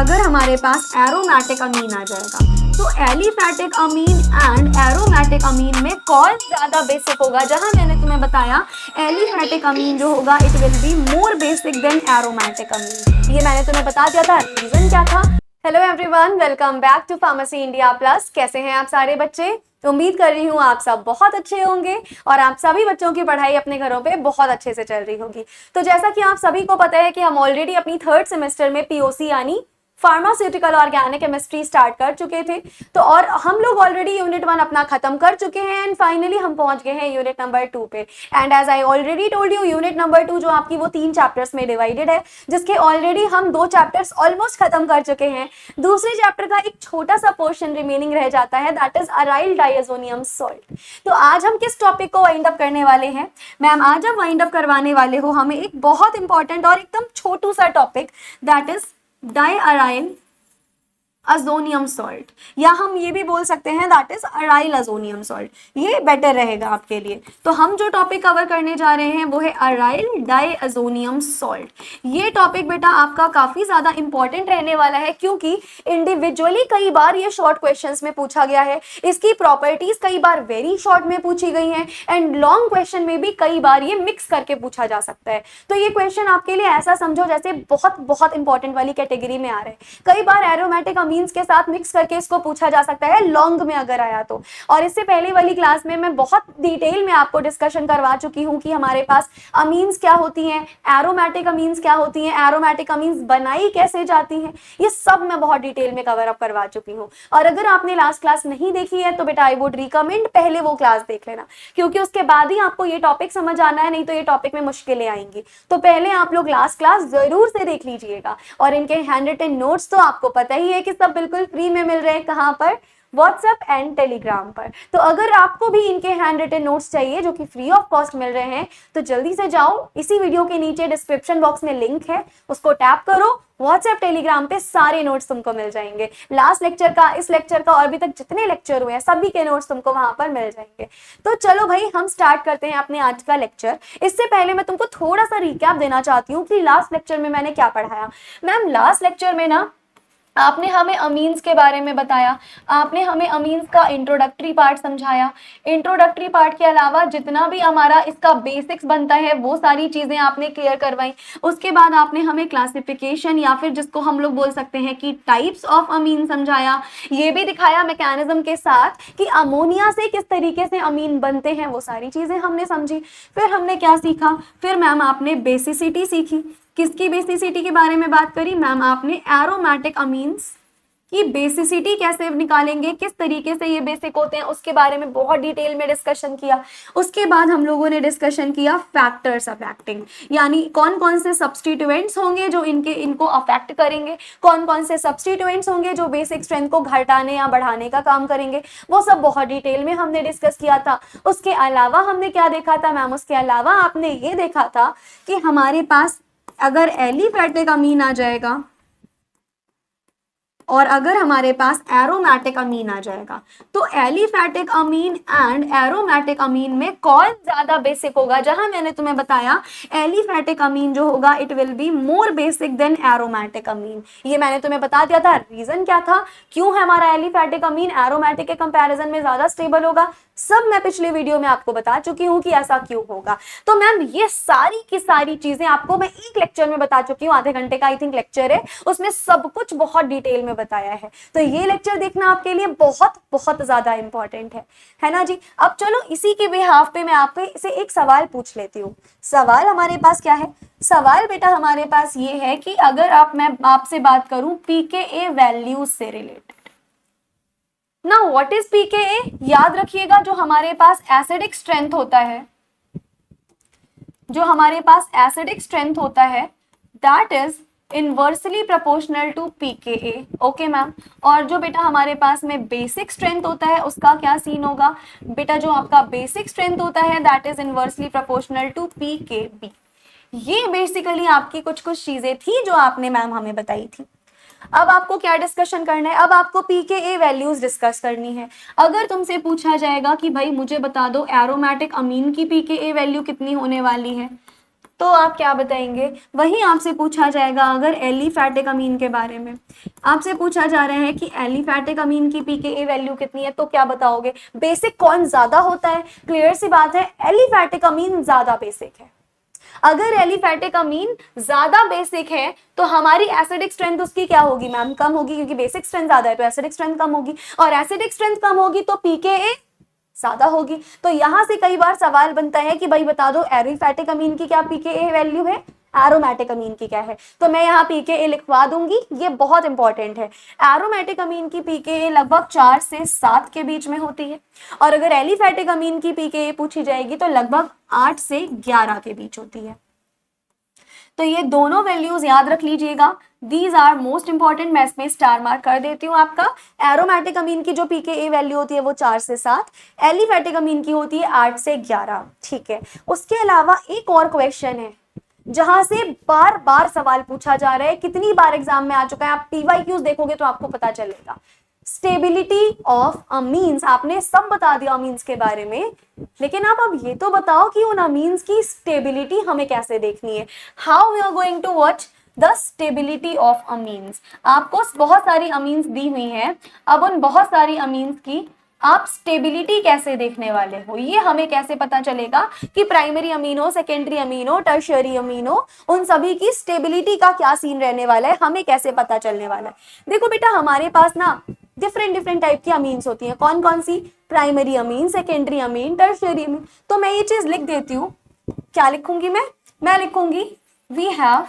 अगर हमारे पास एरोमेटिक अमीन आ जाएगा तो एलिफैटिक अमीन एंड एरोमेटिक अमीन में कौन ज्यादा बेसिक होगा। जहां मैंने तुम्हें बताया एलिफैटिक अमीन जो होगा it will be more basic than aromatic amine, ये मैंने तुम्हें बता दिया था। रीजन क्या था? Hello everyone, welcome back to pharmacy India plus. कैसे हैं आप सारे बच्चे? तो उम्मीद कर रही हूँ आप सब बहुत अच्छे होंगे और आप सभी बच्चों की पढ़ाई अपने घरों पे बहुत अच्छे से चल रही होगी। तो जैसा कि आप सभी को पता है कि हम ऑलरेडी अपनी थर्ड सेमेस्टर में पीओसी यानी फार्मास्यूटिकल ऑर्गेनिक केमिस्ट्री स्टार्ट कर चुके थे। तो और हम लोग ऑलरेडी यूनिट 1 अपना खत्म कर चुके हैं एंड फाइनली हम पहुंच गए हैं यूनिट नंबर 2 पे। And as I already told you, unit number 2 जो आपकी वो 3 चैप्टर्स में डिवाइडेड है, जिसके ऑलरेडी हम 2 चैप्टर्स ऑलमोस्ट खत्म कर चुके हैं। दूसरे चैप्टर का एक छोटा सा पोर्शन रिमेनिंग रह जाता है, that is aryl diazonium salt. तो आज हम किस टॉपिक को वाइंड अप करने वाले हैं मैम? आज हम वाइंड अप करवाने वाले हो हमें एक बहुत इंपॉर्टेंट और एकदम छोटू सा topic, that is diaryl azonium salt, या हम ये भी बोल सकते हैं that is aryl azonium salt. ये बेटर रहेगा आपके लिए। तो हम जो टॉपिक कवर करने जा रहे हैं वो है अराइल डाइअज़ोनियम सॉल्ट। ये टॉपिक बेटा आपका काफी ज्यादा इंपॉर्टेंट रहने वाला है, क्योंकि इंडिविजुअली कई बार ये शॉर्ट क्वेश्चंस में पूछा गया है। इसकी प्रॉपर्टीज कई बार वेरी शॉर्ट में पूछी गई हैं एंड लॉन्ग क्वेश्चन में भी कई बार ये मिक्स करके पूछा जा सकता है। तो ये क्वेश्चन आपके लिए ऐसा समझो जैसे बहुत बहुत इंपॉर्टेंट वाली कैटेगरी में आ रहे हैं। कई बार एरोमेटिक अमीन्स के साथ मिक्स करके इसको पूछा जा सकता है लॉन्ग में अगर आया तो। और इससे पहले वाली क्लास में मैं बहुत डिटेल में आपको डिस्कशन करवा चुकी हूं कि हमारे पास अमीन्स क्या होती हैं, एरोमेटिक अमीन्स क्या होती हैं, एरोमेटिक अमीन्स बनाई कैसे जाती हैं, ये सब मैं बहुत डिटेल में कवर अप करवा चुकी हूं। और अगर आपने लास्ट क्लास नहीं देखी है तो बेटा आई वुड रिकमेंड पहले वो क्लास देख लेना, क्योंकि उसके बाद ही आपको ये टॉपिक समझ आना है, नहीं तो ये टॉपिक में मुश्किलें आएंगी। तो पहले आप लोग लास्ट क्लास जरूर से देख लीजिएगा। और इनके हैंड रिटन नोट्स तो आपको पता ही है कि सब बिल्कुल फ्री में मिल रहे हैं। कहां पर? व्हाट्सएप एंड टेलीग्राम पर। तो अगर आपको भी इनके हैंड रिटन नोट्स चाहिए जो कि फ्री ऑफ कॉस्ट मिल रहे हैं, तो जल्दी से जाओ, इसी वीडियो के नीचे डिस्क्रिप्शन बॉक्स में लिंक है, उसको टैप करो। व्हाट्सएप टेलीग्राम पे सारे नोट्स तुमको मिल जाएंगे। लास्ट लेक्चर का, इस लेक्चर का और अभी तक जितने लेक्चर हुए हैं सभी के नोट्स तुमको वहां पर मिल जाएंगे। तो चलो भाई हम स्टार्ट करते हैं अपने आज का लेक्चर। इससे पहले मैं तुमको थोड़ा सा रिकैप देना चाहती हूँ कि लास्ट लेक्चर में मैंने क्या पढ़ाया। मैम लास्ट लेक्चर में ना आपने हमें अमीन्स के बारे में बताया, आपने हमें अमीन्स का इंट्रोडक्टरी पार्ट समझाया। इंट्रोडक्टरी पार्ट के अलावा जितना भी हमारा इसका बेसिक्स बनता है वो सारी चीजें आपने क्लियर करवाई। उसके बाद आपने हमें क्लासिफिकेशन या फिर जिसको हम लोग बोल सकते हैं कि टाइप्स ऑफ अमीन समझाया। ये भी दिखाया मैकेनिज्म के साथ कि अमोनिया से किस तरीके से अमीन बनते हैं, वो सारी चीजें हमने समझी। फिर हमने क्या सीखा? फिर मैम आपने बेसिसिटी सीखी। किसकी बेसिसिटी के बारे में बात करी? मैम आपने एरोमेटिक अमीन्स की बेसिसिटी कैसे निकालेंगे, किस तरीके से ये बेसिक होते हैं, उसके बारे में बहुत डिटेल में डिस्कशन किया। उसके बाद हम लोगों ने डिस्कशन किया फैक्टर्स ऑफ एक्टिंग, यानी कौन कौन से सब्स्टिट्यूएंट्स होंगे जो इनको अफेक्ट करेंगे, कौन कौन से सब्स्टिट्यूएंट्स होंगे जो बेसिक स्ट्रेंथ को घटाने या बढ़ाने का काम करेंगे। वो सब बहुत डिटेल में हमने डिस्कस किया था। उसके अलावा हमने क्या देखा था मैम? उसके अलावा आपने ये देखा था कि हमारे पास अगर एलिफैटिक अमीन आ जाएगा और अगर हमारे पास एरोमेटिक अमीन आ जाएगा, तो एलिफैटिक अमीन एंड एरोमेटिक अमीन में कौन ज्यादा बेसिक होगा। जहां मैंने तुम्हें बताया एलिफैटिक अमीन जो होगा it will be more basic than aromatic amine, ये मैंने तुम्हें बता दिया था। रीजन क्या था, क्यों है हमारा एलिफैटिक अमीन एरोमेटिक के कंपैरिजन में ज्यादा स्टेबल होगा, सब मैं पिछले वीडियो में आपको बता चुकी हूं कि ऐसा क्यों होगा। तो मैम ये सारी की सारी चीजें आपको मैं एक लेक्चर में बता चुकी हूँ, आधे घंटे का आई थिंक लेक्चर है, उसमें सब कुछ बहुत डिटेल में बताया है। तो ये लेक्चर देखना आपके लिए बहुत बहुत ज्यादा इंपॉर्टेंट है ना जी। अब चलो इसी के बिहाफ पे मैं आपको इसे एक सवाल पूछ लेती हूँ। सवाल हमारे पास क्या है? सवाल बेटा हमारे पास ये है कि अगर मैं आपसे बात करूं पीकेए वैल्यूज से related. Now what is pKa? याद रखिएगा जो हमारे पास एसिडिक स्ट्रेंथ होता है, जो हमारे पास एसिडिक स्ट्रेंथ होता है that is inversely proportional to pKa. Okay ma'am. और जो बेटा हमारे पास में बेसिक स्ट्रेंथ होता है उसका क्या सीन होगा? बेटा जो आपका बेसिक स्ट्रेंथ होता है that is inversely proportional to pKb. ये बेसिकली आपकी कुछ कुछ चीजें थी जो आपने मैम हमें बताई थी। अब आपको क्या डिस्कशन करना है? अब आपको पीकेए वैल्यूज डिस्कस करनी है। अगर तुमसे पूछा जाएगा कि भाई मुझे बता दो एरोमेटिक अमीन की पीकेए वैल्यू कितनी होने वाली है, तो आप क्या बताएंगे? वही आपसे पूछा जाएगा अगर एलिफैटिक अमीन के बारे में आपसे पूछा जा रहा है कि एलिफैटिक अमीन की पीकेए वैल्यू कितनी है, तो क्या बताओगे? बेसिक कौन ज्यादा होता है? क्लियर सी बात है, एलिफैटिक अमीन ज्यादा बेसिक है। अगर एलिफैटिक अमीन ज्यादा बेसिक है तो हमारी एसिडिक स्ट्रेंथ उसकी क्या होगी मैम? कम होगी, क्योंकि बेसिक स्ट्रेंथ ज्यादा है तो एसिडिक स्ट्रेंथ कम होगी, और एसिडिक स्ट्रेंथ कम होगी तो पीकेए ज्यादा होगी। तो यहां से कई बार सवाल बनता है कि भाई बता दो एलिफैटिक अमीन की क्या पीकेए वैल्यू है, एरोमेटिक अमीन की क्या है। तो मैं यहाँ पीकेए लिखवा दूंगी, ये बहुत इंपॉर्टेंट है। एरोमेटिक अमीन की पीकेए लगभग 4 से 7 के बीच में होती है, और अगर एलिफैटिक अमीन की पीकेए पूछी जाएगी तो लगभग 8 से 11 के बीच होती है। तो ये दोनों वैल्यूज याद रख लीजिएगा, दीज आर मोस्ट इंपॉर्टेंट। मैं इसमें स्टार मार्क कर देती हूँ आपका। एरोमेटिक अमीन की जो पीकेए वैल्यू होती है वो 4 से 7, एलिफैटिक अमीन की होती है 8 से 11। ठीक है, उसके अलावा एक और क्वेश्चन है जहां से बार बार सवाल पूछा जा रहा है, कितनी बार एग्जाम में आ चुका है, आप पीवाईक्यूज देखोगे तो आपको पता चलेगा। स्टेबिलिटी ऑफ अमीन्स, आपने सब बता दिया अमीन्स के बारे में, लेकिन आप अब ये तो बताओ कि उन अमीन्स की स्टेबिलिटी हमें कैसे देखनी है। How we are going to watch the stability of amines. आपको बहुत सारी अमीन्स दी हुई हैं, अब उन बहुत सारी अमीन्स की आप स्टेबिलिटी कैसे देखने वाले हो, ये हमें कैसे पता चलेगा कि primary amino, secondary amino, tertiary amino, उन सभी की स्टेबिलिटी का क्या सीन रहने वाला है, हमें कैसे पता चलने वाला है। देखो बेटा, हमारे पास ना डिफरेंट टाइप की अमीन्स होती हैं। कौन कौन सी? Primary amine, secondary amine, tertiary amine. तो मैं ये चीज लिख देती हूँ। क्या लिखूंगी मैं लिखूंगी we have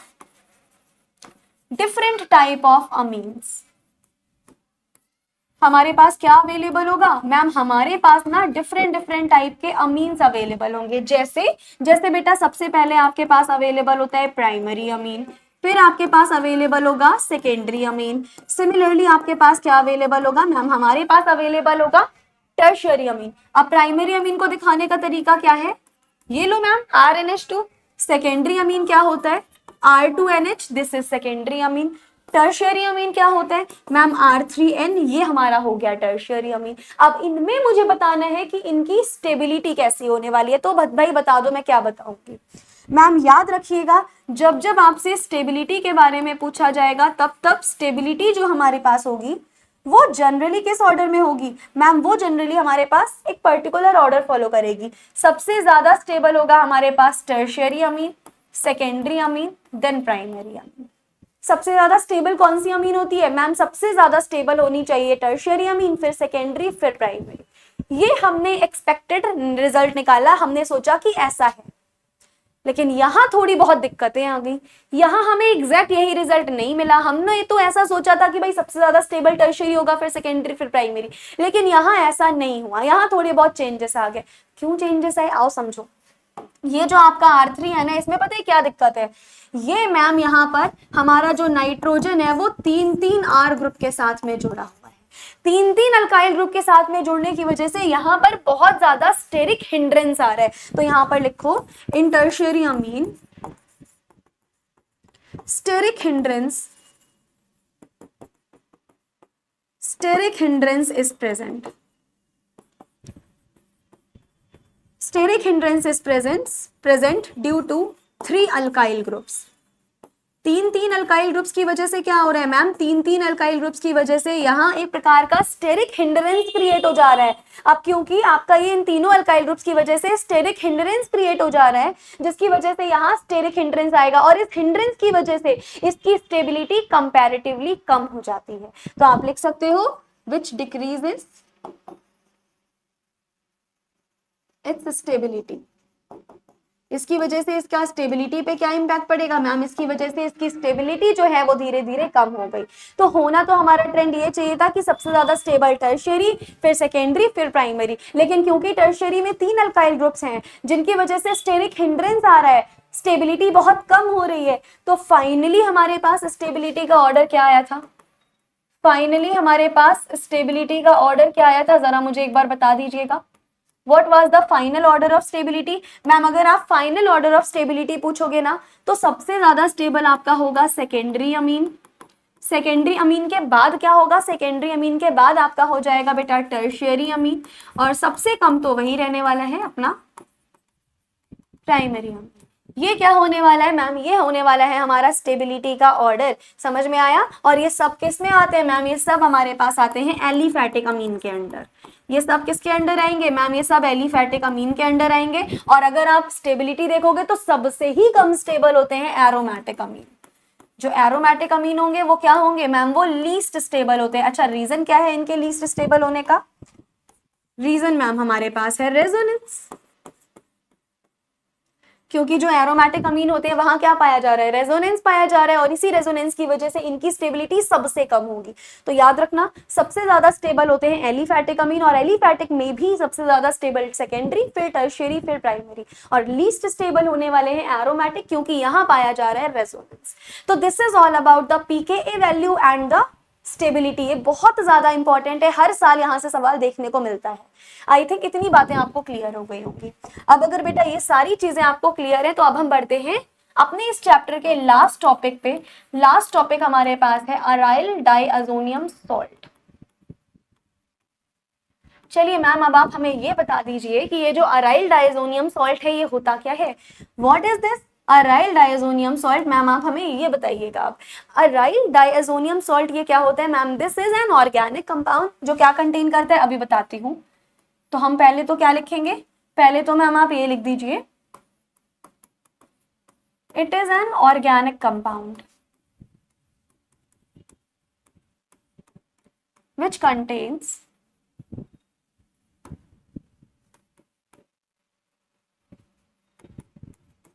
different type of amines. हमारे पास क्या अवेलेबल होगा मैम? हमारे पास ना डिफरेंट टाइप के अमीन्स अवेलेबल होंगे। जैसे बेटा, सबसे पहले आपके पास अवेलेबल होता है प्राइमरी अमीन, फिर आपके पास अवेलेबल होगा सेकेंडरी अमीन। सिमिलरली आपके पास क्या अवेलेबल होगा मैम? हमारे पास अवेलेबल होगा टर्शियरी अमीन। अब प्राइमरी अमीन को दिखाने का तरीका क्या है? ये लो मैम, RNH2। सेकेंडरी अमीन क्या होता है? R2NH, this is secondary amine. Tertiary amine क्या होता है मैम? R3N, ये हमारा हो गया टर्शियरी अमीन। अब इनमें मुझे बताना है कि इनकी स्टेबिलिटी कैसी होने वाली है, तो भाई बता दो, मैं क्या बताऊंगी मैम? याद रखिएगा, जब जब आपसे स्टेबिलिटी के बारे में पूछा जाएगा तब स्टेबिलिटी जो हमारे पास होगी वो जनरली किस ऑर्डर में होगी मैम? वो जनरली हमारे पास एक पर्टिकुलर ऑर्डर फॉलो करेगी। सबसे ज्यादा स्टेबल होगा हमारे पास tertiary amine, secondary amine, then primary amine. सबसे ज्यादा स्टेबल कौन सी अमीन होती है मैम? सबसे ज्यादा स्टेबल होनी चाहिए टर्शियरी अमीन, फिर सेकेंडरी, फिर प्राइमरी। ये हमने एक्सपेक्टेड रिजल्ट निकाला, हमने सोचा कि ऐसा है, लेकिन यहाँ थोड़ी बहुत दिक्कतें आ गई। यहाँ हमें एग्जैक्ट यही रिजल्ट नहीं मिला। हमने तो ऐसा सोचा था कि भाई सबसे ज्यादा स्टेबल टर्शियरी होगा, फिर सेकेंडरी, फिर प्राइमरी, लेकिन यहाँ ऐसा नहीं हुआ। यहाँ थोड़े बहुत चेंजेस आ गए। क्यों चेंजेस आए, आओ समझो। ये जो आपका R3 है ना, इसमें पता है क्या दिक्कत है? ये मैम यहाँ पर हमारा जो नाइट्रोजन है वो 3 R ग्रुप के साथ में जुड़ा हुआ है। 3 अल्काइल ग्रुप के साथ में जुड़ने की वजह से यहाँ पर बहुत ज्यादा स्टेरिक हिंड्रेंस आ रहा है। तो यहाँ पर लिखो in tertiary amine steric hindrance is present. Steric hindrance is present due to 3 alkyl groups। 3 alkyl groups की वजह से क्या हो रहा है मैम? 3 अल्काइल ग्रुप्स की वजह से यहाँ एक प्रकार का स्टेरिक हिंड्रेंस क्रिएट हो जा रहा है। अब क्योंकि आपका ये इन तीनों अल्काइल ग्रुप्स की वजह से स्टेरिक हिंड्रेंस क्रिएट हो जा रहा है, जिसकी वजह से यहाँ स्टेरिक हिंड्रेंस आएगा, और इस हिंड्रेंस की वजह से इसकी स्टेबिलिटी कंपैरेटिवली कम हो जाती है। तो आप लिख सकते हो विच डिक्रीजेस इट्स स्टेबिलिटी। इसकी वजह से इसका स्टेबिलिटी पे क्या इंपैक्ट पड़ेगा मैम? इसकी वजह से इसकी स्टेबिलिटी जो है वो धीरे धीरे कम हो गई। तो होना तो हमारा ट्रेंड ये चाहिए था कि सबसे ज्यादा स्टेबल टर्शियरी, फिर सेकेंडरी, फिर प्राइमरी, लेकिन क्योंकि टर्शियरी में 3 अल्काइल ग्रुप्स हैं जिनकी वजह से स्टेरिक हिंड्रेंस आ रहा है, स्टेबिलिटी बहुत कम हो रही है, तो फाइनली हमारे पास स्टेबिलिटी का ऑर्डर क्या आया था? फाइनली हमारे पास स्टेबिलिटी का ऑर्डर क्या आया था, जरा मुझे एक बार बता दीजिएगा। What was the final order of stability? Ma'am अगर आप फाइनल ऑर्डर ऑफ स्टेबिलिटी पूछोगे ना, तो सबसे ज्यादा स्टेबल आपका होगा सेकेंडरी अमीन। सेकेंडरी अमीन के बाद क्या होगा? सेकेंडरी अमीन के बाद आपका हो जाएगा बेटा टर्शियरी अमीन, और सबसे कम तो वही रहने वाला है अपना प्राइमरी अमीन। ये क्या होने वाला है मैम, ये होने वाला है हमारा स्टेबिलिटी का ऑर्डर, समझ में आया। और ये सब किस में आते हैं मैम, ये सब हमारे पास आते हैं एलिफैटिक अमीन के अंडर। ये सब किसके अंडर आएंगे मैम, ये सब एलिफैटिक अमीन के अंडर आएंगे। और अगर आप स्टेबिलिटी देखोगे तो सबसे ही कम स्टेबल होते हैं एरोमेटिक अमीन। जो एरोमेटिक अमीन होंगे वो क्या होंगे मैम, वो लीस्ट स्टेबल होते हैं। अच्छा, रीजन क्या है इनके लीस्ट स्टेबल होने का, रीजन मैम हमारे पास है रेजोनेंस। क्योंकि जो एरोमेटिक अमीन होते हैं वहां क्या पाया जा रहा है, रेजोनेंस पाया जा रहा है, और इसी रेजोनेंस की वजह से इनकी स्टेबिलिटी सबसे कम होगी। तो याद रखना, सबसे ज्यादा स्टेबल होते हैं एलिफैटिक अमीन, और एलिफैटिक में भी सबसे ज्यादा स्टेबल सेकेंडरी, फिर टर्शियरी, फिर प्राइमरी, और लीस्ट स्टेबल होने वाले हैं एरोमेटिक, क्योंकि यहां पाया जा रहा है रेजोनेंस। तो this is all about the pKa value and the stability. ये बहुत ज्यादा इंपॉर्टेंट है, हर साल यहां से सवाल देखने को मिलता है। आई थिंक इतनी बातें आपको क्लियर हो गई होंगी। अब अगर बेटा ये सारी चीजें आपको क्लियर है तो अब हम बढ़ते हैं अपने इस चैप्टर के लास्ट टॉपिक पे। लास्ट टॉपिक हमारे पास है अराइल डाइअज़ोनियम सॉल्ट। चलिए मैम, अब आप हमें ये बता दीजिए कि ये जो अराइल डाइअज़ोनियम सॉल्ट है ये होता क्या है, what is this aryl diazonium salt. Ma'am आप हमें ये बताइएगा, आप अराइल डाइअज़ोनियम सॉल्ट ये क्या होता है ma'am, this is an organic compound जो क्या कंटेन करता है, अभी बताती हूँ। तो हम पहले तो क्या लिखेंगे, पहले तो मैम आप ये लिख दीजिए, it is an organic compound which contains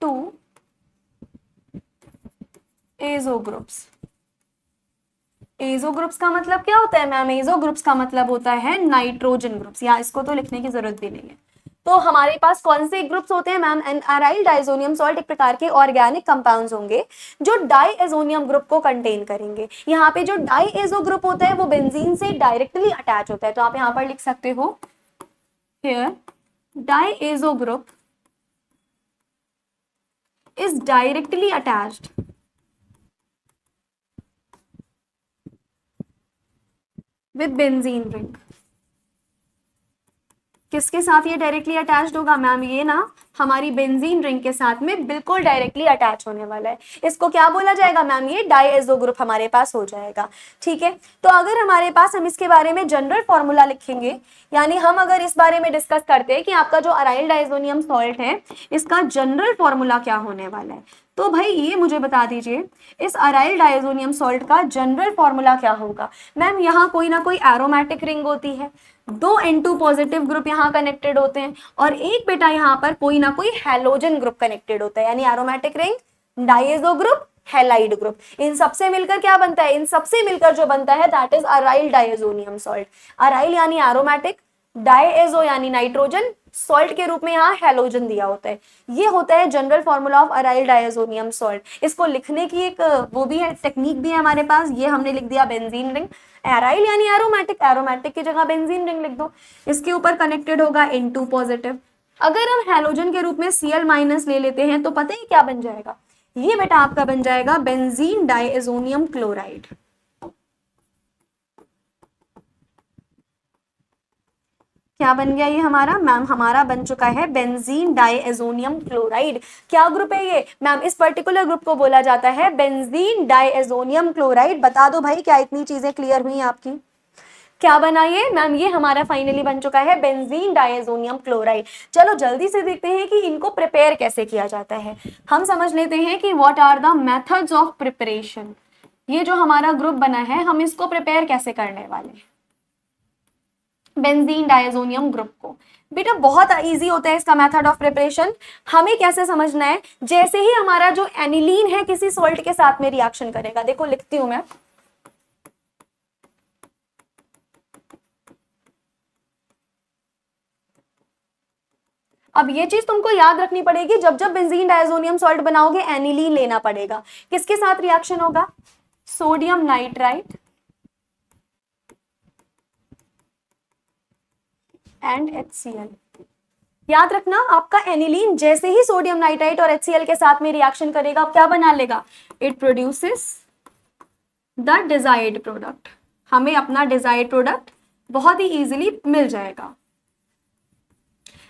two azo groups। Azo groups का मतलब क्या होता है मैम, एजो ग्रुप्स का मतलब होता है नाइट्रोजन ग्रुप्स, या इसको तो लिखने की जरूरत भी नहीं है। तो हमारे पास कौन से ग्रुप्स होते हैं मैम, अराइल डाइज़ोनियम सॉल्ट एक प्रकार के ऑर्गेनिक कंपाउंड्स होंगे जो डाइएजोनियम ग्रुप को कंटेन करेंगे। यहाँ पे जो डाइएजो ग्रुप होता है वो बेंजीन से डायरेक्टली अटैच होता है, तो आप यहाँ पर लिख सकते हो here diazo group is directly attached with benzene ring. किसके साथ ये डायरेक्टली अटैच्ड होगा मैम, ये ना हमारी बेंजीन रिंग के साथ में बिल्कुल डायरेक्टली अटैच होने वाला है। इसको क्या बोला जाएगा मैम, ये डाइएजो ग्रुप हमारे पास हो जाएगा। ठीक है, तो अगर हमारे पास हम इसके बारे में जनरल फॉर्मूला लिखेंगे, यानी हम अगर इस बारे में डिस्कस करते हैं कि आपका जो अराइल डाइज़ोनियम सॉल्ट है इसका जनरल फॉर्मूला क्या होने वाला है, तो भाई ये मुझे बता दीजिए इस अराइल डाइज़ोनियम सॉल्ट का जनरल फॉर्मूला क्या होगा। मैम यहाँ कोई ना कोई एरोमेटिक रिंग होती है, दो N2 पॉजिटिव ग्रुप यहाँ कनेक्टेड होते हैं, और एक बेटा यहाँ पर कोई ना कोई हैलोजन ग्रुप कनेक्टेड होता है, यानी aromatic ring, diazo group, halide group. इन सबसे मिलकर क्या बनता है, इन सबसे मिलकर जो बनता है that is aryl diazonium salt. Aryl यानी एरोमेटिक, डाइएजो यानी नाइट्रोजन, सॉल्ट के रूप में यहाँ हैलोजन दिया होता है। ये होता है general formula of aryl diazonium salt. इसको लिखने की एक वो भी है, टेक्निक भी है हमारे पास। ये हमने लिख दिया बेंजीन रिंग, एराइल यानी एरोमेटिक, एरोमेटिक की जगह बेंजीन रिंग लिख दो। इसके ऊपर कनेक्टेड होगा N2 पॉजिटिव। अगर हम हैलोजन के रूप में Cl माइनस ले लेते हैं तो पता है क्या बन जाएगा, ये बेटा आपका बन जाएगा बेंजीन डाइएजोनियम क्लोराइड। क्या बन गया ये हमारा मैम, हमारा बन चुका है बेंजीन डाइएजोनियम क्लोराइड। क्या ग्रुप है ये मैम, इस पर्टिकुलर ग्रुप को बोला जाता है बेंजीन डाइएजोनियम क्लोराइड। बता दो भाई, क्या इतनी चीजें क्लियर हुई आपकी, क्या बना ये मैम, ये हमारा फाइनली बन चुका है बेंजीन डाइएजोनियम क्लोराइड। चलो जल्दी से देखते हैं कि इनको प्रिपेयर कैसे किया जाता है। हम समझ लेते हैं कि what are the methods of preparation. ये जो हमारा ग्रुप बना है हम इसको प्रिपेयर कैसे करने वाले हैं बेंजीन डाइएजोनियम ग्रुप को। बेटा बहुत इजी होता है इसका मेथड ऑफ प्रिपरेशन। हमें कैसे समझना है, जैसे ही हमारा जो एनिलीन है किसी सॉल्ट के साथ में रिएक्शन करेगा, देखो लिखती हूं मैं, अब ये चीज तुमको याद रखनी पड़ेगी, जब जब बेंजीन डाइएजोनियम सॉल्ट बनाओगे एनिलीन लेना पड़ेगा। किसके साथ रिएक्शन होगा, सोडियम नाइट्राइट एंड HCl। याद रखना आपका एनिलीन जैसे ही सोडियम नाइट्राइट और HCl के साथ में रिएक्शन करेगा क्या बना लेगा, it produces the desired product. हमें अपना डिजायर्ड प्रोडक्ट बहुत ही इजीली मिल जाएगा।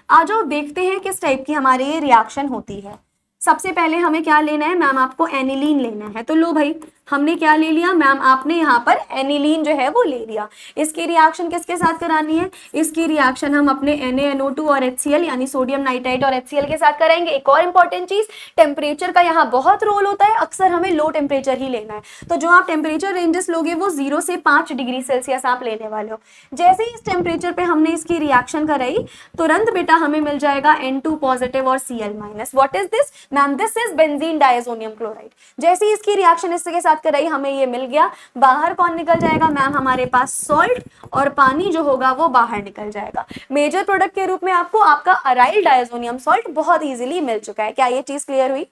आ जाओ देखते हैं किस टाइप की हमारी ये रिएक्शन होती है। सबसे पहले हमें क्या लेना है मैम, आपको एनिलीन लेना है। तो लो भाई, हमने क्या ले लिया मैम, आपने यहाँ पर एनिलीन जो है वो ले लिया। इसकी रिएक्शन किसके साथ करानी है, इसकी रिएक्शन हम अपने NaNO2 और HCl यानी सोडियम नाइट्राइट और HCl के साथ कराएंगे। एक और इंपॉर्टेंट चीज, टेम्परेचर का यहाँ बहुत रोल होता है, अक्सर हमें लो टेम्परेचर ही लेना है। तो जो आप टेम्परेचर रेंजेस लोगे वो 0 से 5 डिग्री सेल्सियस आप लेने वाले हो। जैसे ही इस टेम्परेचर पे हमने इसकी रिएक्शन कराई, तुरंत बेटा हमें मिल जाएगा N2 पॉजिटिव और Cl minus. What is this ma'am, this is benzene diazonium chloride. जैसे ही इसकी रिएक्शन इसके साथ कराई, हमें ये मिल गया। बाहर कौन निकल जाएगा मैम, हमारे पास सॉल्ट और पानी जो होगा वो बाहर निकल जाएगा। मेजर प्रोडक्ट के रूप में आपको आपका अराइल डायजोनियम सॉल्ट बहुत इजीली मिल चुका है। क्या ये चीज क्लियर हुई?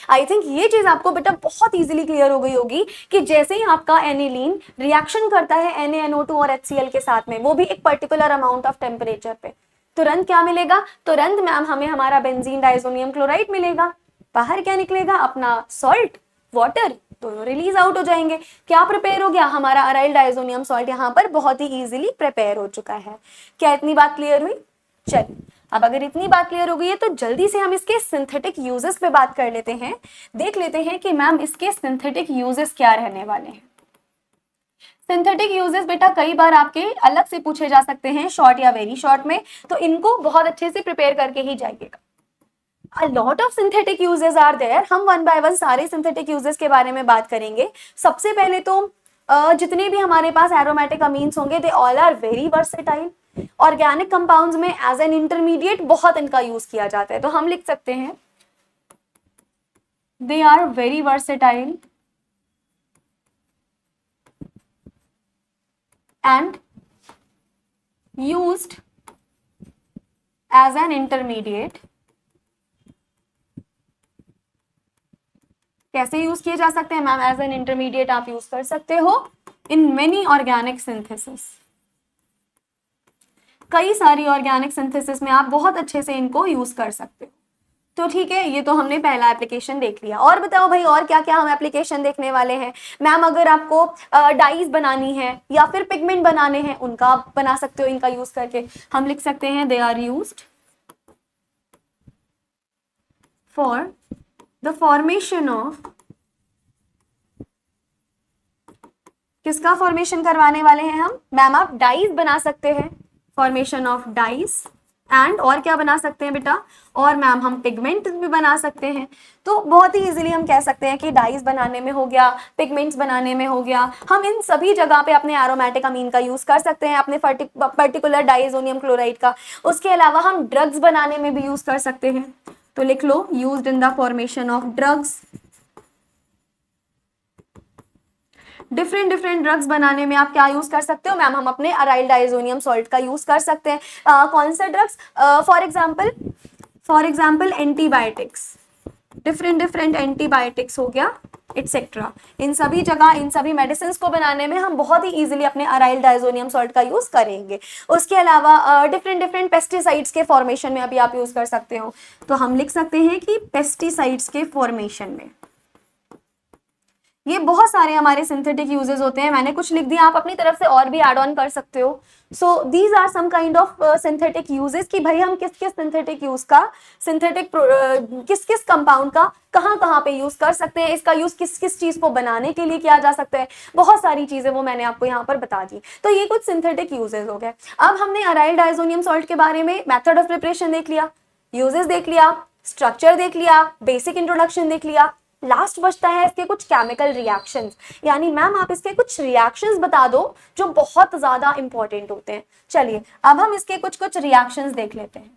आई थिंक ये चीज आपको बेटा बहुत इजीली क्लियर हो गई होगी कि जैसे ही आपका एनिलीन रिएक्शन करता है NaNO2 और HCl के साथ में, वो भी एक पर्टिकुलर अमाउंट ऑफ टेम्परेचर पे, तुरंत क्या मिलेगा, तुरंत मैम हमें हमारा बेंजीन डायजोनियम क्लोराइड मिलेगा। बाहर क्या निकलेगा, अपना सॉल्ट, वाटर, दोनों रिलीज आउट हो जाएंगे। क्या प्रिपेयर हो गया, हमारा अराइल डायजोनियम सॉल्ट यहाँ पर बहुत ही इजीली प्रिपेयर हो चुका है। क्या इतनी बात क्लियर हुई? चलिए, अब अगर इतनी बात क्लियर हो गई है तो जल्दी से हम इसके सिंथेटिक यूजेस पे बात कर लेते हैं। देख लेते हैं कि मैम इसके सिंथेटिक यूजेस क्या रहने वाले हैं। सिंथेटिक यूजेस बेटा कई बार आपके अलग से पूछे जा सकते हैं, शॉर्ट या वेरी शॉर्ट में, तो इनको बहुत अच्छे से प्रिपेयर करके ही जाइएगा। A lot of synthetic uses are there। हम वन बाय वन सारे सिंथेटिक यूजेस के बारे में बात करेंगे। सबसे पहले तो जितने भी हमारे पास एरोमेटिक अमीन्स होंगे, they all are very versatile. Organic compounds में एज एन इंटरमीडिएट बहुत इनका यूज किया जाता है, तो हम लिख सकते हैं they are very versatile and used as an intermediate। कैसे यूज किए जा सकते हैं मैम, एज एन इंटरमीडिएट आप यूज कर सकते हो इन मेनी ऑर्गेनिक सिंथेसिस। कई सारी ऑर्गेनिक सिंथेसिस में आप बहुत अच्छे से इनको यूज कर सकते हो। तो ठीक है, ये तो हमने पहला एप्लीकेशन देख लिया। और बताओ भाई, और क्या क्या हम एप्लीकेशन देखने वाले हैं मैम? अगर आपको डाइज बनानी है या फिर पिगमेंट बनाने हैं, उनका आप बना सकते हो इनका यूज करके। हम लिख सकते हैं they are used for the formation of, किसका फॉर्मेशन करवाने वाले हैं हम मैम? आप डाइज बना सकते हैं, फॉर्मेशन ऑफ डाइज। एंड और क्या बना सकते हैं बेटा? और मैम हम पिगमेंट भी बना सकते हैं। तो बहुत ही इजीली हम कह सकते हैं कि डाइज बनाने में हो गया, पिगमेंट्स बनाने में हो गया। हम इन सभी जगह पे अपने एरोमेटिक अमीन का यूज कर सकते हैं, अपने पर्टिकुलर डाइजोनियम क्लोराइड का। उसके अलावा हम ड्रग्स बनाने में भी यूज कर सकते हैं। तो लिख लो, used in the formation of drugs. Different drugs बनाने में आप क्या यूज कर सकते हो मैम? हम अपने अराइल डाइजोनियम सॉल्ट का यूज कर सकते हैं। कौन से drugs? For example antibiotics, different antibiotics हो गया, एटसेट्रा। इन सभी जगह, इन सभी मेडिसिन को बनाने में हम बहुत ही इजीली अपने अराइल डाइजोनियम सॉल्ट का यूज करेंगे। उसके अलावा डिफरेंट पेस्टिसाइड्स के फॉर्मेशन में अभी आप यूज कर सकते हो। तो हम लिख सकते हैं कि पेस्टिसाइड्स के फॉर्मेशन में ये बहुत सारे हमारे सिंथेटिक यूजेस होते हैं। मैंने कुछ लिख दिया, आप अपनी तरफ से और भी ऐड ऑन कर सकते हो। So these are some kind of synthetic uses कि भाई हम किस किस सिंथेटिक यूज का, किस किस कंपाउंड का कहाँ पे यूज कर सकते हैं, इसका यूज किस किस चीज को बनाने के लिए किया जा सकता है। बहुत सारी चीजें वो मैंने आपको यहाँ पर बता दी। तो ये कुछ सिंथेटिक यूजेस हो गए। अब हमने अराइल डाइजोनियम सॉल्ट के बारे में मेथड ऑफ प्रिपरेशन देख लिया, यूजेस देख लिया, स्ट्रक्चर देख लिया, बेसिक इंट्रोडक्शन देख लिया। लास्ट बचता है इसके कुछ केमिकल रिएक्शंस, यानी मैम आप इसके कुछ रिएक्शंस बता दो जो बहुत ज्यादा इंपॉर्टेंट होते हैं। चलिए, अब हम इसके कुछ रिएक्शंस देख लेते हैं,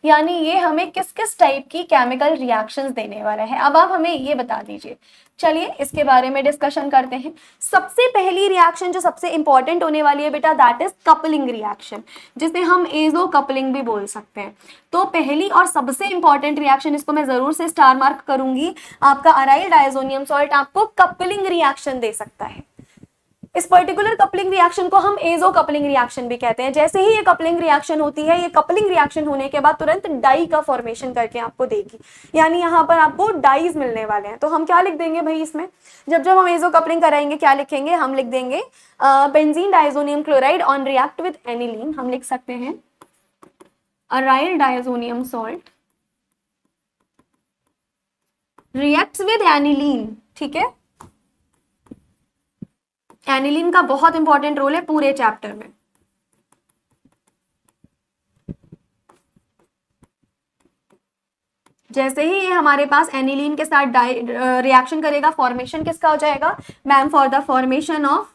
यानी ये हमें किस किस टाइप की केमिकल रिएक्शंस देने वाला है। अब आप हमें ये बता दीजिए। चलिए इसके बारे में डिस्कशन करते हैं। सबसे पहली रिएक्शन जो सबसे इंपॉर्टेंट होने वाली है बेटा, दैट इज कपलिंग रिएक्शन, जिसे हम एजो कपलिंग भी बोल सकते हैं। तो पहली और सबसे इंपॉर्टेंट रिएक्शन, इसको मैं जरूर से स्टार मार्क करूंगी, आपका अराइल डायजोनियम सॉल्ट आपको कपलिंग रिएक्शन दे सकता है। इस पर्टिकुलर कपलिंग रिएक्शन को हम एजो कपलिंग रिएक्शन भी कहते हैं। जैसे ही ये कपलिंग रिएक्शन होती है, ये कपलिंग रिएक्शन होने के बाद तुरंत डाई का फॉर्मेशन करके आपको देगी, यानी यहाँ पर आपको डाइज मिलने वाले हैं। तो हम क्या लिख देंगे भाई इसमें, जब हम एजो कपलिंग कराएंगे क्या लिखेंगे? हम लिख देंगे benzene diazonium chloride on react with aniline. हम लिख सकते हैं aryl diazonium salt reacts with aniline, ठीक है। एनिलीन का बहुत इंपॉर्टेंट रोल है पूरे चैप्टर में। जैसे ही ये हमारे पास एनिलीन के साथ रिएक्शन करेगा, फॉर्मेशन किसका हो जाएगा ma'am, for the formation of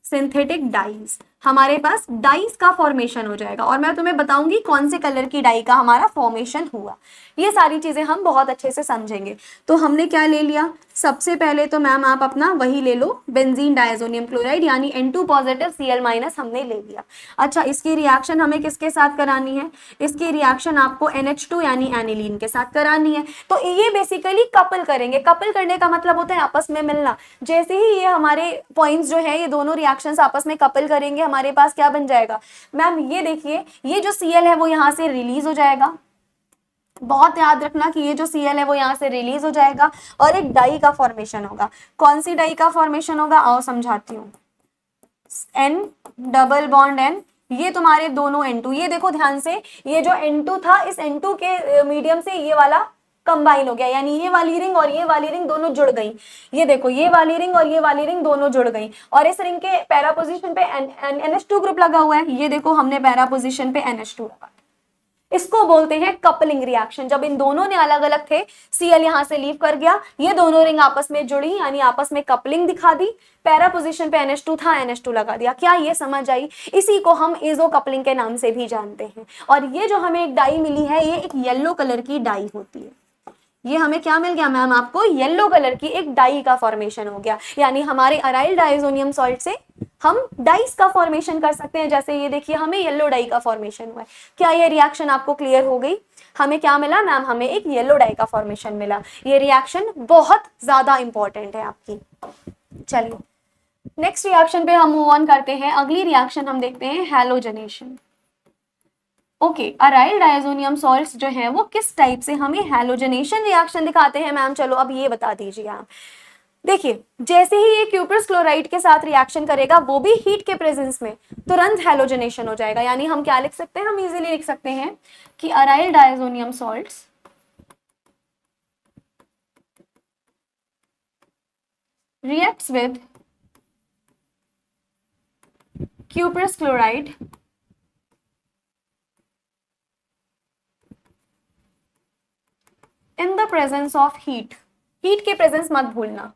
synthetic dies, हमारे पास डाइज का फॉर्मेशन हो जाएगा। और मैं तुम्हें बताऊंगी कौन से कलर की डाई का हमारा फॉर्मेशन हुआ। ये सारी चीजें हम बहुत अच्छे से समझेंगे। तो हमने क्या ले लिया, सबसे पहले तो मैम आप अपना वही ले लो, बेंजीन डायजोनियम क्लोराइड यानी N2 पॉजिटिव Cl माइनस हमने ले लिया। अच्छा, इसकी रिएक्शन हमें किसके साथ करानी है, इसकी रिएक्शन आपको NH2 यानी एनिलीन के साथ करानी है। तो ये बेसिकली कपल करेंगे। कपल करने का मतलब होता है आपस में मिलना। जैसे ही ये हमारे पॉइंट्स जो है, ये दोनों रिएक्शंस आपस में कपल करेंगे, हमारे पास क्या बन जाएगा मैम, ये देखिए, ये जो Cl है वो यहाँ से रिलीज हो जाएगा। बहुत याद रखना कि ये जो Cl है वो यहाँ से रिलीज हो जाएगा और एक डाई का फॉर्मेशन होगा। कौन सी डाई का फॉर्मेशन होगा, आओ समझाती हूँ। N डबल बॉन्ड N, ये तुम्हारे दोनों N2, ये देखो ध्यान से, ये जो N2 था, इस N2 के मीडियम से ये वाला कंबाइन हो गया, यानी ये वाली रिंग और ये वाली रिंग दोनों जुड़ गई। ये देखो, ये वाली रिंग और ये वाली रिंग दोनों जुड़ गई और इस रिंग के पैरा पोजीशन पे NH2 ग्रुप लगा हुआ है। ये देखो, हमने पैरा पोजीशन पे NH2 लगा। इसको बोलते हैं कपलिंग रिएक्शन। जब इन दोनों ने अलग अलग थे, Cl यहां से लीव कर गया, ये दोनों रिंग आपस में जुड़ी, यानी आपस में कपलिंग दिखा दी। पैरा पोजीशन पे NH2 था, NH2 लगा दिया। क्या ये समझ आई? इसी को हम इजो कपलिंग के नाम से भी जानते हैं। और ये जो हमें एक डाई मिली है, ये एक येलो कलर की डाई होती है। ये हमें क्या मिल गया मैम, आपको येलो कलर की एक डाई का फॉर्मेशन हो गया। यानी हमारे अराइल डाइजोनियम सॉल्ट से हम डाइस का फॉर्मेशन कर सकते हैं। जैसे ये देखिए, हमें येलो डाई का फॉर्मेशन हुआ है। क्या ये रिएक्शन आपको क्लियर हो गई? हमें क्या मिला मैम, हमें एक येलो डाई का फॉर्मेशन मिला। ये रिएक्शन बहुत ज्यादा इंपॉर्टेंट है आपकी। चलिए नेक्स्ट रिएक्शन पे हम मूव ऑन करते हैं। अगली रिएक्शन हम देखते हैं halogenation. Okay, aryl diazonium salts जो हैं वो किस टाइप से हमें हैलोजनेशन रिएक्शन दिखाते हैं मैम? चलो अब ये बता दीजिए आप। देखिए, जैसे ही ये क्यूप्रस क्लोराइड के साथ रिएक्शन करेगा, वो भी हीट के प्रेजेंस में, तुरंत हैलोजनेशन हो जाएगा। यानी हम क्या लिख सकते हैं, हम इजीली लिख सकते हैं कि aryl diazonium salts reacts with cuprous chloride in the presence of heat। Heat के प्रेजेंस मत भूलना।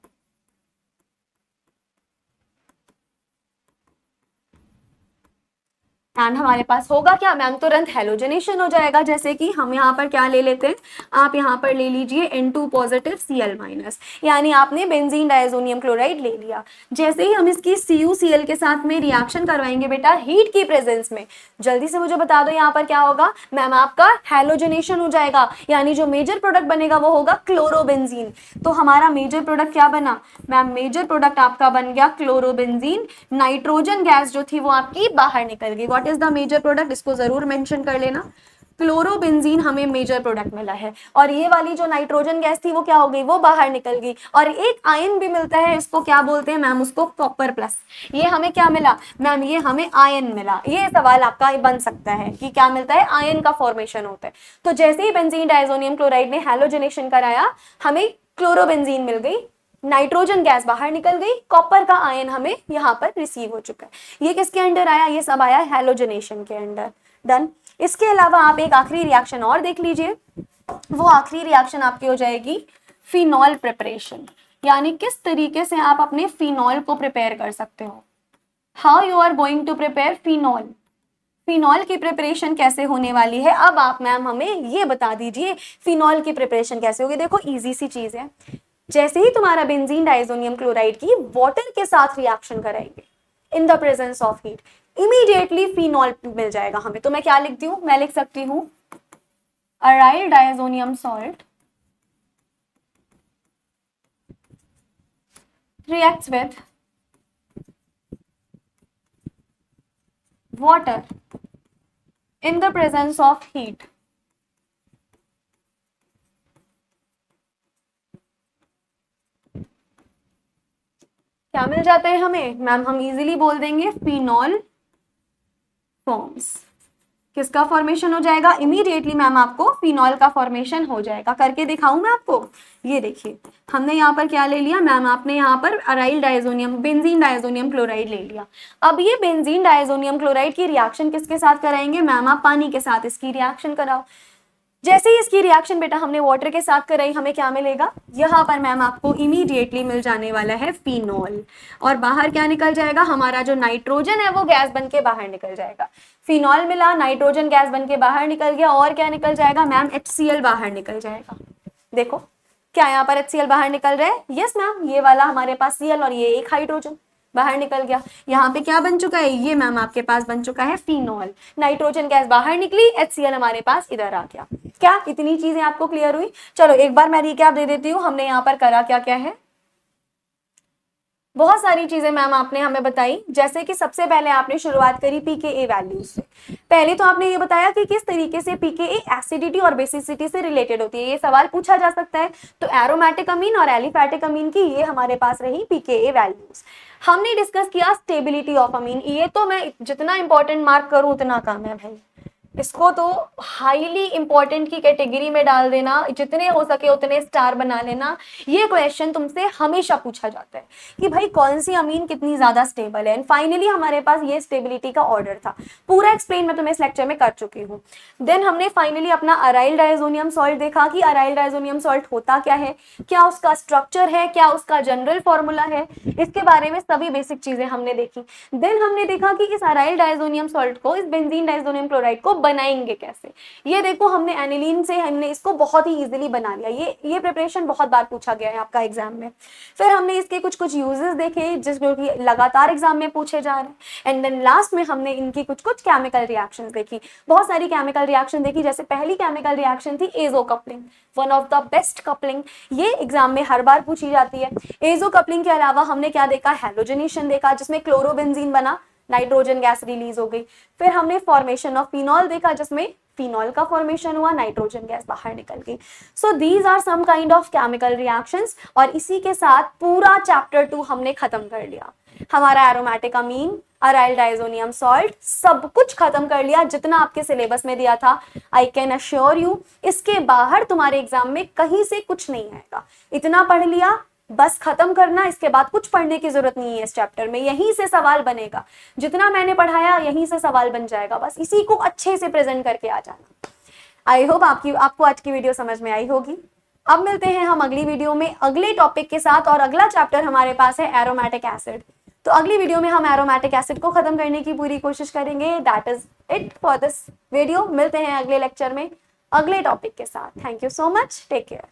एंड हमारे पास होगा क्या मैम, तुरंत हैलोजनेशन हो जाएगा। जैसे कि हम यहाँ पर क्या ले लेते हैं, आप यहाँ पर ले लीजिए N2 पॉजिटिव Cl माइनस, यानी आपने बेंजीन डायजोनियम क्लोराइड ले लिया। जैसे ही हम इसकी CuCl के साथ में रिएक्शन करवाएंगे बेटा हीट की प्रेजेंस में, जल्दी से मुझे बता दो यहाँ पर क्या होगा मैम, आपका हैलोजनेशन हो जाएगा। यानी जो मेजर प्रोडक्ट बनेगा वो होगा क्लोरोबेंजीन। तो हमारा मेजर प्रोडक्ट क्या बना मैम, मेजर प्रोडक्ट आपका बन गया क्लोरोबेंजीन। नाइट्रोजन गैस जो थी वो आपकी बाहर निकल गई। What is the major product, इसको जरूर मेंशन कर लेना। क्लोरोबेंजीन हमें मेजर प्रोडक्ट मिला है। और ये वाली जो नाइट्रोजन गैस थी वो क्या हो गई, वो बाहर निकल गई। और एक आयन भी मिलता है, इसको क्या बोलते हैं मैम, उसको कॉपर प्लस। ये हमें क्या मिला मैम, ये हमें आयन मिला। ये सवाल आपका बन सकता है कि क्या मिलता है, आयन का फॉर्मेशन होता है। तो जैसे ही बेंजीन डायजोनियम क्लोराइड ने हैलोजनेशन कराया, हमें क्लोरोबेंजीन मिल गई, नाइट्रोजन गैस बाहर निकल गई, कॉपर का आयन हमें यहाँ पर रिसीव हो चुका है। ये किसके अंडर आया, ये सब आया हैलोजनेशन के अंडर। डन। इसके अलावा आप एक आखिरी रिएक्शन और देख लीजिए। वो आखिरी रिएक्शन आपकी हो जाएगी फिनॉल प्रिपरेशन। यानी किस तरीके से आप अपने फिनॉल को प्रिपेयर कर सकते हो। How you are going to prepare phenol. Phenol की प्रिपरेशन कैसे होने वाली है, अब आप मैम हमें ये बता दीजिए फिनॉल की प्रिपरेशन कैसे होगी। देखो इजी सी चीज है। जैसे ही तुम्हारा बेंजीन डायजोनियम क्लोराइड की वाटर के साथ रिएक्शन कराएंगे in the presence of heat, immediately phenol मिल जाएगा हमें। तो मैं क्या लिखती हूँ, मैं लिख सकती हूँ aryl diazonium salt reacts with water in the presence of heat। क्या मिल जाता है हमें मैम, हम इजीली बोल देंगे फिनॉल फॉर्म्स। किसका फॉर्मेशन हो जाएगा? इमीडिएटली मैम आपको फिनॉल का फॉर्मेशन हो जाएगा। करके दिखाऊं मैं आपको? ये देखिए, हमने यहाँ पर क्या ले लिया मैम, आपने यहाँ पर aryl diazonium, benzene diazonium chloride ले लिया। अब ये बेंजीन डायजोनियम क्लोराइड की रिएक्शन किसके साथ कराएंगे मैम? आप पानी के साथ इसकी रिएक्शन कराओ। जैसे ही इसकी रिएक्शन बेटा हमने वाटर के साथ कराई, हमें क्या मिलेगा? यहाँ पर मैम आपको इमीडिएटली मिल जाने वाला है फिनॉल, और बाहर क्या निकल जाएगा? हमारा जो नाइट्रोजन है वो गैस बन के बाहर निकल जाएगा। फिनॉल मिला, नाइट्रोजन गैस बन के बाहर निकल गया, और क्या निकल जाएगा मैम? HCl बाहर निकल जाएगा। देखो क्या यहाँ पर HCl बाहर निकल रहा है? यस मैम, ये वाला हमारे पास Cl और ये एक हाइड्रोजन बाहर निकल गया। यहाँ पे क्या बन चुका है? ये मैम आपके पास बन चुका है फिनॉल। नाइट्रोजन गैस बाहर निकली, HCl हमारे पास इधर आ गया। क्या इतनी चीजें आपको क्लियर हुई? चलो एक बार मैं रिकैप दे देती हूँ, हमने यहाँ पर करा क्या क्या है। बहुत सारी चीजें मैम आपने हमें बताई, जैसे कि सबसे पहले आपने शुरुआत करी pKa वैल्यूज से। पहले तो आपने ये बताया कि किस तरीके से pKa एसिडिटी और बेसिसिटी से रिलेटेड होती है, ये सवाल पूछा जा सकता है। तो एरोमेटिक अमीन और एलिफैटिक अमीन की ये हमारे पास रही pKa वैल्यूज। हमने डिस्कस किया स्टेबिलिटी ऑफ अमीन, ये तो मैं जितना इंपॉर्टेंट मार्क करूं उतना कम है भाई, इसको तो हाईली इंपॉर्टेंट की कैटेगरी में डाल देना, जितने हो सके उतने स्टार बना लेना। ये क्वेश्चन तुमसे हमेशा पूछा जाता है कि भाई कौन सी अमीन कितनी ज्यादा स्टेबल है। एंड फाइनली हमारे पास ये स्टेबिलिटी का ऑर्डर था, पूरा एक्सप्लेन मैं तुम्हें इस लेक्चर में कर चुकी हूँ। देन हमने फाइनली अपना अराइल डायजोनियम सॉल्ट देखा कि अराइल डायजोनियम सॉल्ट होता क्या है, क्या उसका स्ट्रक्चर है, क्या उसका जनरल फॉर्मूला है, इसके बारे में सभी बेसिक चीजें हमने देखी। देन हमने देखा कि इस अराइल डायजोनियम सॉल्ट को, इस बेंजीन डायजोनियम क्लोराइड को बनाएंगे कैसे। ये देखो हमने एनिलीन से हमने इसको बहुत ही इजीली बना लिया। ये प्रिपरेशन बहुत बार पूछा गया है आपका एग्जाम में। फिर हमने इसके कुछ कुछ यूजेस देखे जिसको कि लगातार एग्जाम में पूछे जा रहे हैं। एंड देन लास्ट में हमने इनकी कुछ कुछ केमिकल रिएक्शंस देखी, बहुत सारी केमिकल रिएक्शन देखी। जैसे पहली केमिकल रिएक्शन थी azo coupling, one of the best coupling, ये एग्जाम में हर बार पूछी जाती है। एजो कपलिंग के अलावा हमने क्या देखा? हैलोजनेशन देखा, जिसमें क्लोरोबेंजीन बना, नाइट्रोजन गैस रिलीज हो गई। फिर हमने फॉर्मेशन ऑफ फिनॉल देखा, जिसमें फिनॉल का फॉर्मेशन हुआ, नाइट्रोजन गैस बाहर निकल गई। So these are some kind of chemical reactions. और इसी के साथ पूरा चैप्टर 2 हमने खत्म कर लिया। हमारा एरोमेटिक अमीन, अराइल डायजोनियम सॉल्ट, सब कुछ खत्म कर लिया जितना आपके सिलेबस में दिया था। आई कैन अश्योर यू इसके बाहर तुम्हारे एग्जाम में कहीं से कुछ नहीं आएगा। इतना पढ़ लिया, बस खत्म करना, इसके बाद कुछ पढ़ने की जरूरत नहीं है। इस चैप्टर में यहीं से सवाल बनेगा, जितना मैंने पढ़ाया यहीं से सवाल बन जाएगा, बस इसी को अच्छे से प्रेजेंट करके आ जाना। आई होप आपको आज की वीडियो समझ में आई होगी। अब मिलते हैं हम अगली वीडियो में अगले टॉपिक के साथ, और अगला चैप्टर हमारे पास है एरोमेटिक एसिड। तो अगली वीडियो में हम एरोमेटिक एसिड को खत्म करने की पूरी कोशिश करेंगे। That is it for this video. मिलते हैं अगले लेक्चर में अगले टॉपिक के साथ। Thank you so much, take care.